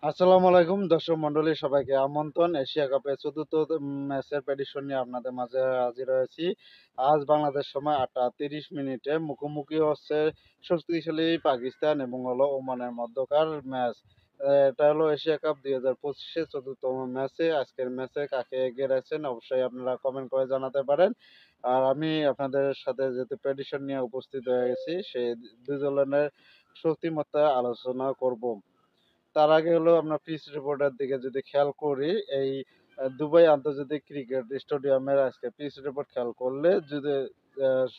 আসসালামু আলাইকুম দর্শক মণ্ডলী, সবাইকে আমন্ত্রণ। এশিয়া কাপের চতুর্থ ম্যাচের প্রেডিকশন নিয়ে আপনাদের মাঝে হাজির হয়েছি। আজ বাংলাদেশ সময় 8টা 30 মিনিটে মুখোমুখি হচ্ছে শক্তিশালী পাকিস্তান এবং ওমানের মধ্যকার ম্যাচ। এটা হলো এশিয়া কাপ 2025-এর চতুর্থম ম্যাচে। আজকের ম্যাচে কাকে এগিয়ে রাখছেন অবশ্যই আপনারা কমেন্ট করে জানাতে পারেন। আর আমি আপনাদের সাথে যেহেতু প্রেডিকশন নিয়ে উপস্থিত হয়ে গেছি, সেই দুই দলের শক্তিমত্তা আলোচনা করব। তার আগে হলো আমরা পিচ রিপোর্টের দিকে যদি খেয়াল করি, এই দুবাই আন্তর্জাতিক ক্রিকেট স্টেডিয়ামের আজকে পিচ রিপোর্ট খেয়াল করলে যদি আহ,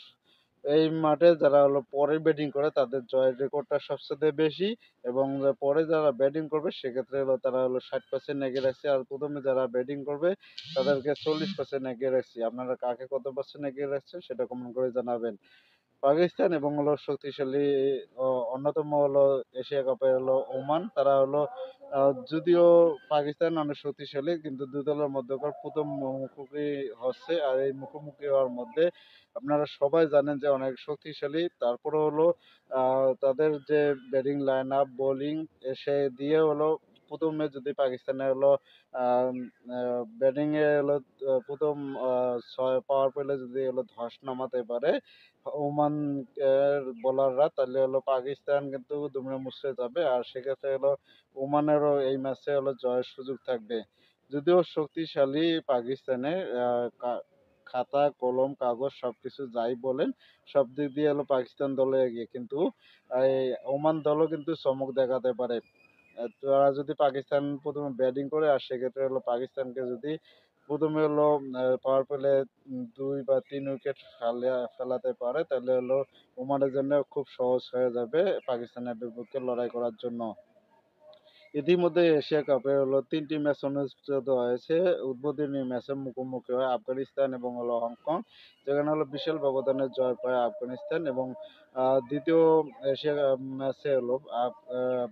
এই মাঠে যারা হলো পরে ব্যাটিং করে তাদের জয়ের রেকর্ডটা সবচেয়ে বেশি, এবং পরে যারা ব্যাটিং করবে সেক্ষেত্রে হলো তারা হলো 60% এগিয়ে রাখছে, আর প্রথমে যারা ব্যাটিং করবে তাদেরকে 40% এগিয়ে রাখছি। আপনারা কাকে কত পার্সেন্ট এগিয়ে রাখছেন সেটা কমেন্ট করে জানাবেন। পাকিস্তান এবং হলো শক্তিশালী অন্যতম হলো এশিয়া কাপের হলো ওমান, তারা হলো যদিও পাকিস্তান অনেক শক্তিশালী কিন্তু দুই দলের মধ্যকার প্রথম মুখোমুখি হচ্ছে, আর এই মুখোমুখি হওয়ার মধ্যে আপনারা সবাই জানেন যে অনেক শক্তিশালী। তারপরে হলো তাদের যে ব্যাটিং লাইন আপ বোলিং এসে দিয়ে হলো প্রথমে যদি পাকিস্তানের হলো ব্যাটিং এ হলো প্রথম ছয় পাওয়ার পেলে যদি হলো ধস নামাতে পারে ওমান এর বোলাররা, তাহলে হলো পাকিস্তান কিন্তু দুমড়ে মুচড়ে যাবে, আর সেক্ষেত্রে হলো ওমানেরও এই ম্যাচে হলো জয়ের সুযোগ থাকবে। যদিও শক্তিশালী পাকিস্তানে খাতা কলম কাগজ সবকিছু যাই বলেন, সব দিক দিয়ে হলো পাকিস্তান দলে এগিয়ে, কিন্তু এই ওমান দলও কিন্তু চমক দেখাতে পারে। তারা যদি পাকিস্তান প্রথমে ব্যাটিং করে, আর সেক্ষেত্রে হলো পাকিস্তানকে যদি প্রথমে হলো পাওয়ার প্লে 2 বা 3 উইকেট ফেলাতে পারে, তাহলে হলো ওমানের জন্য খুব সহজ হয়ে যাবে পাকিস্তানের বিপক্ষে লড়াই করার জন্য। ইতিমধ্যে এশিয়া কাপের হলো 3টি ম্যাচ অনুষ্ঠিত হয়েছে। উদ্বোধনী ম্যাচে মুখোমুখি হয় আফগানিস্তান এবং হলো হংকং, যেখানে হলো বিশাল ব্যবধানে জয় পায় আফগানিস্তান, এবং দ্বিতীয় এশিয়া ম্যাচে হলো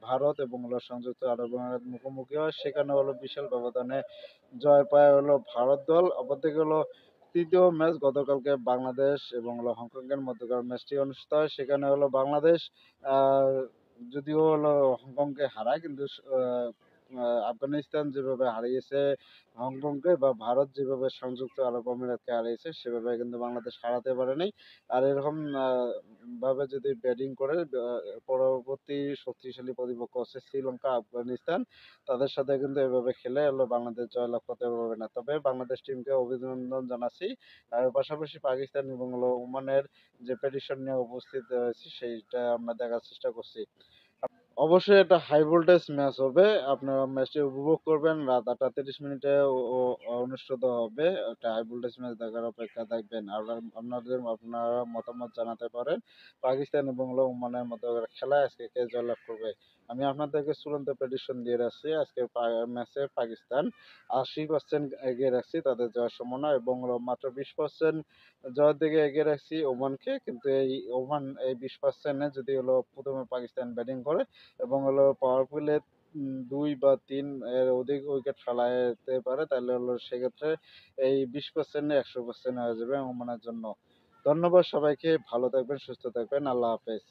ভারত এবং হলো সংযুক্ত আরব আমিরাত মুখোমুখি হয়, সেখানে হলো বিশাল ব্যবধানে জয় পায় হলো ভারত দল। অপরদিকে হলো তৃতীয় ম্যাচ গতকালকে বাংলাদেশ এবং হলো হংকং এর মধ্যকার ম্যাচটি অনুষ্ঠিত হয়, সেখানে হলো বাংলাদেশ আহ যদিও হলো হংকংকে হারায়, কিন্তু আফগানিস্তান যেভাবে হারিয়েছে হংকংকে, বা ভারত যেভাবে সংযুক্ত আরব আমিরাতকে হারিয়েছে, সেভাবে কিন্তু বাংলাদেশ হারাতে পারেনি। আর এরকম ভাবে যদি ব্যাটিং করে পরবর্তী শক্তিশালী প্রতিপক্ষ হচ্ছে শ্রীলঙ্কা আফগানিস্তান, তাদের সাথে কিন্তু এভাবে খেলে হলো বাংলাদেশ জয়লাভ করতে পারবে না। তবে বাংলাদেশ টিমকে অভিনন্দন জানাচ্ছি। আর পাশাপাশি পাকিস্তান এবং হলো ওমানের যে প্রেডিকশন নিয়ে উপস্থিত হয়েছি সেইটা আমরা দেখার চেষ্টা করছি। অবশ্যই এটা হাই ভোল্টেজ ম্যাচ হবে। আপনারা ম্যাচটি উপভোগ করবেন। রাত 8টা 30 মিনিটে অনুষ্ঠিত হবে। একটা হাই ভোল্টেজ ম্যাচ দেখার অপেক্ষা থাকবেন। আর আপনারা মতামত জানাতে পারেন। পাকিস্তান এবং হলো ওমানের মধ্যে খেলায় আজকে কে জয়লাভ করবে। আমি আপনাদেরকে চূড়ান্ত প্রেডিকশন দিয়ে রাখছি। আজকে ম্যাচে পাকিস্তান 80% এগিয়ে রাখছি তাদের জয়ের সম্ভাবনা, এবং হলো মাত্র 20% জয়ের দিকে এগিয়ে রাখছি ওমানকে। কিন্তু এই ওমান এই 20%-এ যদি হলো প্রথমে পাকিস্তান ব্যাটিং করে এবং হলো পাওয়ার প্লে 2 বা 3 এর অধিক উইকেট ফেলাতে পারে, তাহলে হলো সেক্ষেত্রে এই 20%-এ 100% হয়ে যাবে ওমানের জন্য। ধন্যবাদ সবাইকে, ভালো থাকবেন, সুস্থ থাকবেন, আল্লাহ হাফেজ।